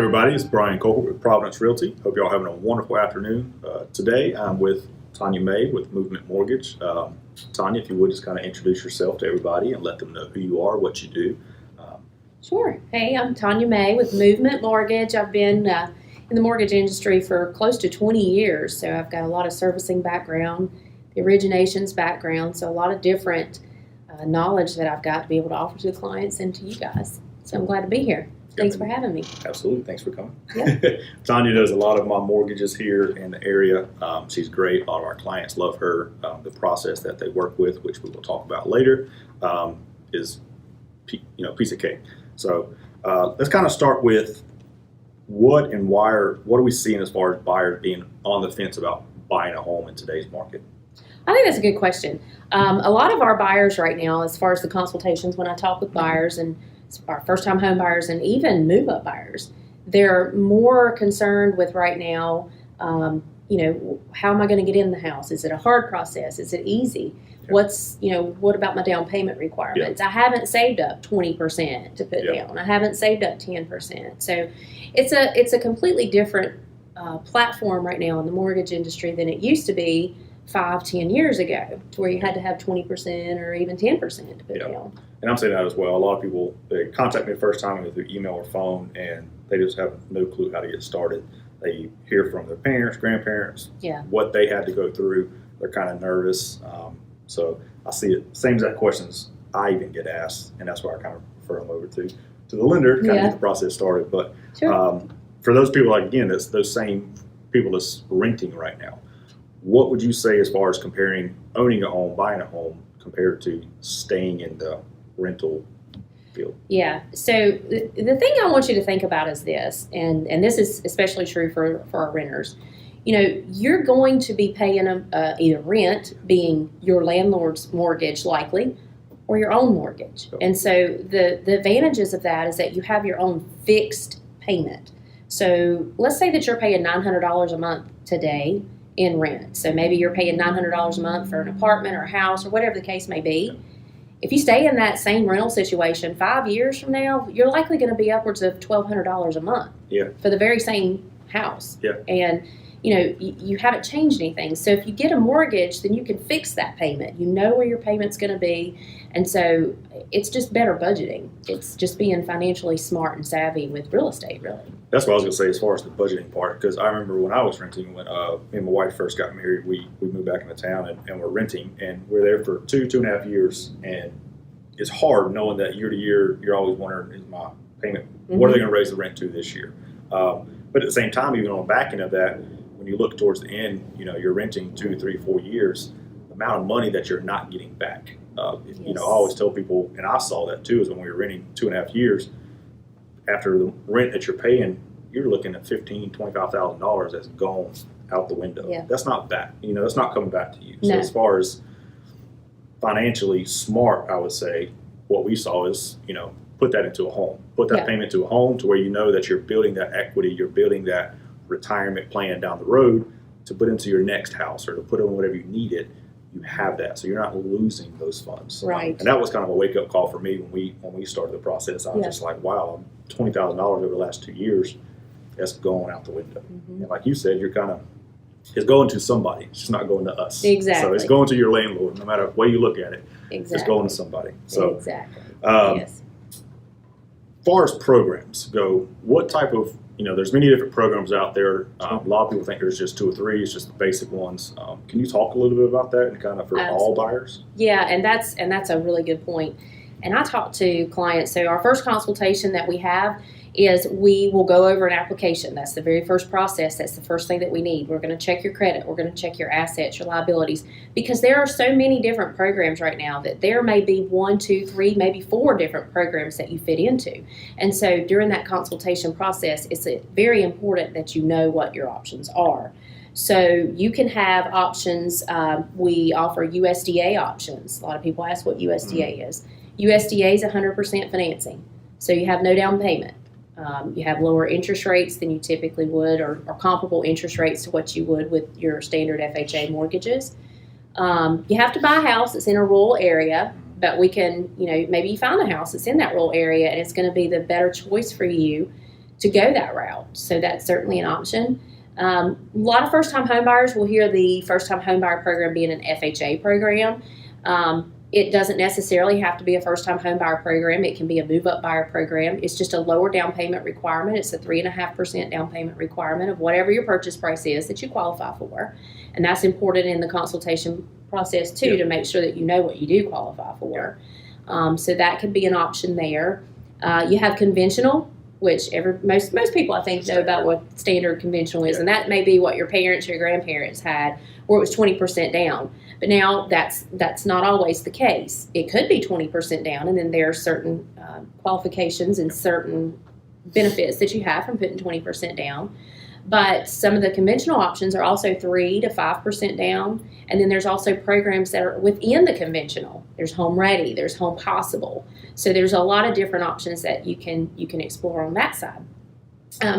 Everybody, it's Brian Colbert with Providence Realty. Hope you're all having a wonderful afternoon. Today I'm with Tonya May with Movement Mortgage. Tonya, if you would just kind of introduce yourself to everybody and let them know who you are, what you do. Sure. Hey, I'm Tonya May with Movement Mortgage. I've been in the mortgage industry for close to 20 years, so I've got a lot of servicing background, the originations background, so a lot of different knowledge that I've got to be able to offer to the clients and to you guys. So I'm glad to be here. Thanks for having me. Absolutely. Thanks for coming. Yeah. Tonya does a lot of my mortgages here in the area. She's great. A lot of our clients love her. The process that they work with, which we will talk about later, is piece of cake. So let's kind of start with what are we seeing as far as buyers being on the fence about buying a home in today's market? I think that's a good question. A lot of our buyers right now, as far as the consultations, when I talk with buyers and our first-time home buyers and even move-up buyers, they're more concerned with right now, how am I going to get in the house? Is it a hard process? Is it easy? Yeah. What about my down payment requirements? Yeah. I haven't saved up 20% to put down. I haven't saved up 10%. So it's a completely different platform right now in the mortgage industry than it used to be 5-10 years ago, to where you had to have 20% or even 10% to put down. And I'm saying that as well. A lot of people, they contact me the first time either through email or phone, and they just have no clue how to get started. They hear from their parents, grandparents, what they had to go through. They're kind of nervous. So I see it, same exact questions I even get asked, and that's why I kind of refer them over to the lender to kind of get the process started. But for those people, like again, that's those same people that's renting right now, what would you say as far as comparing owning a home, buying a home, compared to staying in the rental field? Yeah. So the thing I want you to think about is this, and this is especially true for our renters. You're going to be paying either rent, being your landlord's mortgage likely, or your own mortgage. Sure. And so the advantages of that is that you have your own fixed payment. So let's say that you're paying $900 a month today in rent. So maybe you're paying $900 a month for an apartment or a house or whatever the case may be. If you stay in that same rental situation 5 years from now, you're likely going to be upwards of $1,200 a month for the very same house. Yeah. And you haven't changed anything. So if you get a mortgage, then you can fix that payment. You know where your payment's going to be. And so it's just better budgeting. It's just being financially smart and savvy with real estate, really. That's what I was going to say as far as the budgeting part, because I remember when I was renting, when me and my wife first got married, we moved back into town and we're renting, and we're there for 2.5 years, and it's hard knowing that year to year you're always wondering, is my payment, what are they going to raise the rent to this year? But at the same time, even on the back end of that, when you look towards the end, you're renting 2, 3, 4 years, the amount of money that you're not getting back. I always tell people, and I saw that too, is when we were renting 2.5 years, after the rent that you're paying, you're looking at $15,000, $25,000 that's gone out the window. Yeah. That's not back. That's not coming back to you. No. So as far as financially smart, I would say what we saw is, put that into a home. Put that payment to a home to where you know that you're building that equity, you're building that retirement plan down the road to put into your next house or to put on whatever you need it. You have that, so you're not losing those funds. Right. And that was kind of a wake-up call for me when we started the process. I was just like, wow, $20,000 over the last 2 years, that's going out the window. And like you said, it's going to somebody. It's just not going to us. Exactly. So it's going to your landlord, no matter the way you look at it. Exactly. It's going to somebody. So exactly. As far as programs go, what type of there's many different programs out there. A lot of people think there's just 2 or 3. It's just the basic ones. Can you talk a little bit about that and kind of for all buyers? Yeah, and that's a really good point. And I talk to clients. So our first consultation that we have is we will go over an application. That's the very first process. That's the first thing that we need. We're going to check your credit. We're going to check your assets, your liabilities, because there are so many different programs right now that there may be 1, 2, 3, maybe 4 different programs that you fit into. And so during that consultation process, it's very important that you know what your options are. So you can have options. We offer USDA options. A lot of people ask what USDA is. USDA is 100% financing. So you have no down payment. You have lower interest rates than you typically would, or comparable interest rates to what you would with your standard FHA mortgages. You have to buy a house that's in a rural area, but we can, maybe you find a house that's in that rural area and it's going to be the better choice for you to go that route. So that's certainly an option. A lot of first-time homebuyers will hear the first-time homebuyer program being an FHA program. It doesn't necessarily have to be a first-time homebuyer program. It can be a move-up buyer program. It's just a lower down payment requirement. It's a 3.5% down payment requirement of whatever your purchase price is that you qualify for. And that's important in the consultation process, too, to make sure that you know what you do qualify for. So that could be an option there. You have conventional, which most people I think know about what standard conventional is, and that may be what your parents or your grandparents had, where it was 20% down. But now that's not always the case. It could be 20% down, and then there are certain qualifications and certain benefits that you have from putting 20% down. But some of the conventional options are also 3 to 5% down, and then there's also programs that are within the conventional. There's Home Ready, there's Home Possible. So there's a lot of different options that you can explore on that side.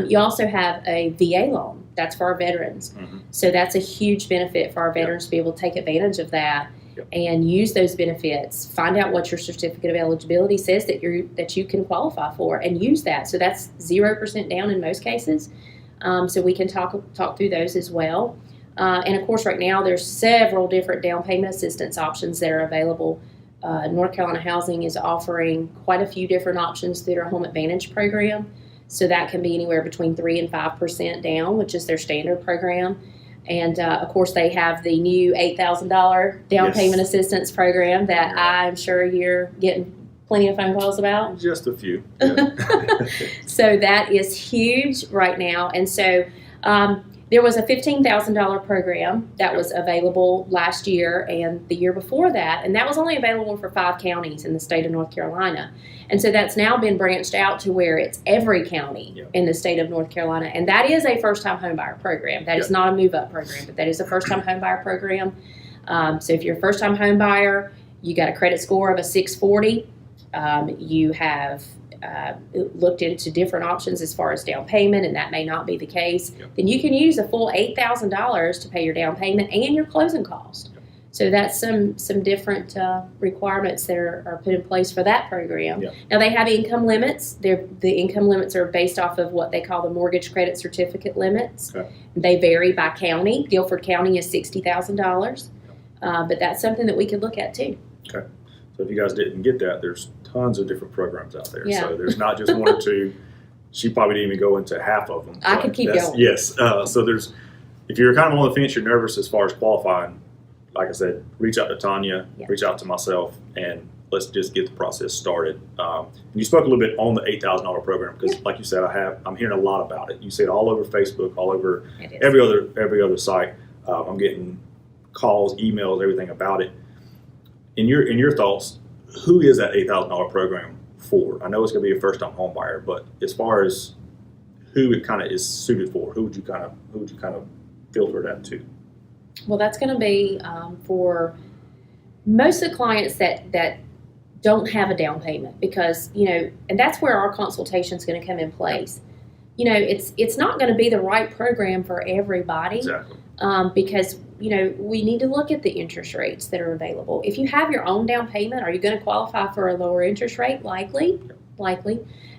You also have a VA loan. That's for our veterans. Mm-hmm. So that's a huge benefit for our veterans to be able to take advantage of that and use those benefits. Find out what your certificate of eligibility says that you can qualify for, and use that. So that's 0% down in most cases. So we can talk through those as well. And of course, right now there's several different down payment assistance options that are available. North Carolina Housing is offering quite a few different options through their Home Advantage program. So that can be anywhere between 3 and 5% down, which is their standard program. And of course, they have the new $8,000 down payment assistance program that I'm sure you're getting plenty of phone calls about. Just a few. So that is huge right now. And so there was a $15,000 program that was available last year and the year before that, and that was only available for 5 counties in the state of North Carolina. And so that's now been branched out to where it's every county in the state of North Carolina, and that is a first-time homebuyer program. That is not a move-up program, but that is a first-time homebuyer program. So if you're a first-time homebuyer, you got a credit score of a 640. You have looked into different options as far as down payment, and that may not be the case, then you can use a full $8,000 to pay your down payment and your closing cost. So that's some different requirements that are put in place for that program. Now they have income limits. The income limits are based off of what they call the mortgage credit certificate limits. They vary by county. Guilford County is $60,000, but that's something that we could look at too. Okay. So if you guys didn't get that, there's tons of different programs out there. So there's not just one or two. She probably didn't even go into half of them. I could keep going. Yes. So if you're kind of on the fence, you're nervous as far as qualifying, like I said, reach out to Tonya, reach out to myself, and let's just get the process started. You spoke a little bit on the $8,000 program because, like you said, I'm hearing a lot about it. You see it all over Facebook, all over every other site. I'm getting calls, emails, everything about it. In your thoughts, who is that $8,000 program for? I know it's going to be a first-time home buyer, but as far as who it kind of is suited for, who would you kind of filter that to? Well, that's going to be for most of the clients that don't have a down payment, because and that's where our consultation is going to come in place. It's not going to be the right program for everybody. Exactly. Because we need to look at the interest rates that are available. If you have your own down payment, are you going to qualify for a lower interest rate? Likely.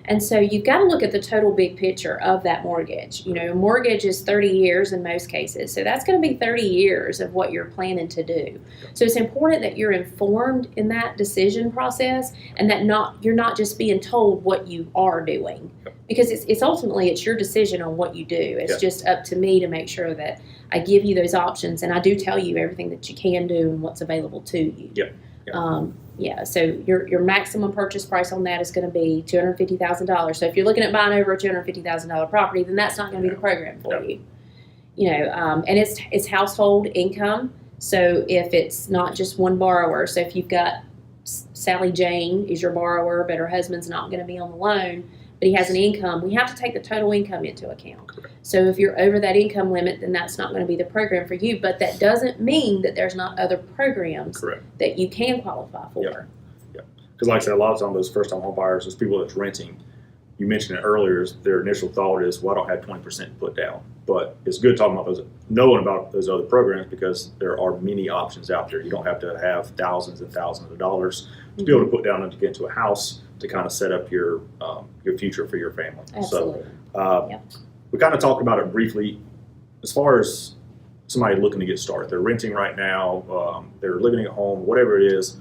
And so you've got to look at the total big picture of that mortgage. A mortgage is 30 years in most cases. So that's going to be 30 years of what you're planning to do. So it's important that you're informed in that decision process, and that you're not just being told what you are doing. Because it's ultimately your decision on what you do. It's just up to me to make sure that I give you those options, and I do tell you everything that you can do and what's available to you. So your maximum purchase price on that is going to be $250,000. So if you're looking at buying over a $250,000 property, then that's not going to be the program for you. And it's household income. So if it's not just one borrower, so if you've got Sally Jane is your borrower, but her husband's not going to be on the loan, but he has an income, we have to take the total income into account. So if you're over that income limit, then that's not going to be the program for you. But that doesn't mean that there's not other programs that you can qualify for. Because like I said, a lot of times those first-time home buyers, those people that's renting, you mentioned it earlier, is their initial thought is, well, I don't have 20% put down. But it's good talking about knowing about those other programs, because there are many options out there. You don't have to have thousands and thousands of dollars to be able to put down and to get into a house to kind of set up your future for your family. Absolutely. So we kind of talked about it briefly. As far as somebody looking to get started, they're renting right now, they're living at home, whatever it is.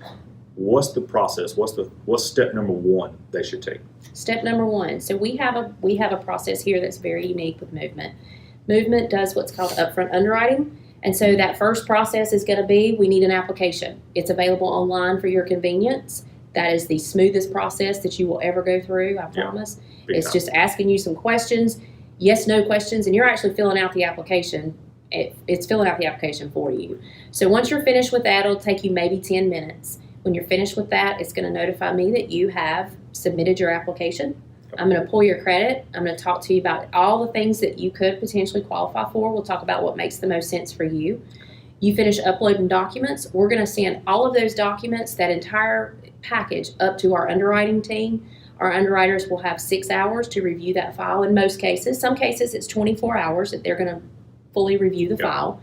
What's the process? What's step number one they should take? Step number one. So we have a process here that's very unique with Movement. Movement does what's called upfront underwriting. And so that first process is going to be, we need an application. It's available online for your convenience. That is the smoothest process that you will ever go through, I promise. It's just asking you some questions, yes, no questions, and you're actually filling out the application. It's filling out the application for you. So once you're finished with that, it'll take you maybe 10 minutes. When you're finished with that, it's going to notify me that you have submitted your application. I'm going to pull your credit. I'm going to talk to you about all the things that you could potentially qualify for. We'll talk about what makes the most sense for you. You finish uploading documents. We're going to send all of those documents, that entire package, up to our underwriting team. Our underwriters will have 6 hours to review that file in most cases. Some cases it's 24 hours that they're going to fully review the file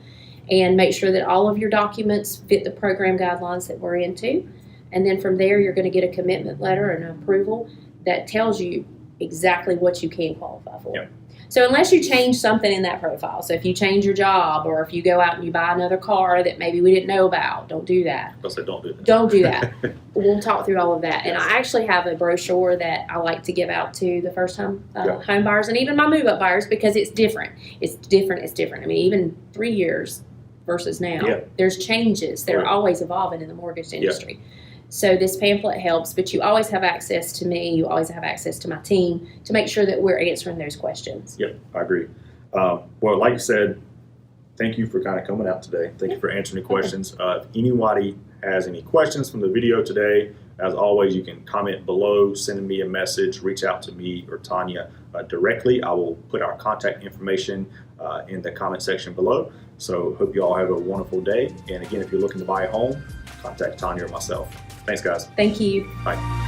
and make sure that all of your documents fit the program guidelines that we're into. And then from there, you're going to get a commitment letter and an approval that tells you exactly what you can qualify for. Yep. So unless you change something in that profile, so if you change your job, or if you go out and you buy another car that maybe we didn't know about, don't do that. I'll say don't do that. Don't do that. We'll talk through all of that. And I actually have a brochure that I like to give out to the first time home buyers, and even my move-up buyers, because it's different. It's different. I mean, even 3 years versus now, there's changes. They're always evolving in the mortgage industry. So this pamphlet helps, but you always have access to me. You always have access to my team to make sure that we're answering those questions. Yep, I agree. Well, like you said, thank you for kind of coming out today. Thank you for answering the questions. If anybody has any questions from the video today, as always, you can comment below, send me a message, reach out to me or Tonya directly. I will put our contact information in the comment section below. So hope you all have a wonderful day. And again, if you're looking to buy a home, contact Tonya or myself. Thanks, guys. Thank you. Bye.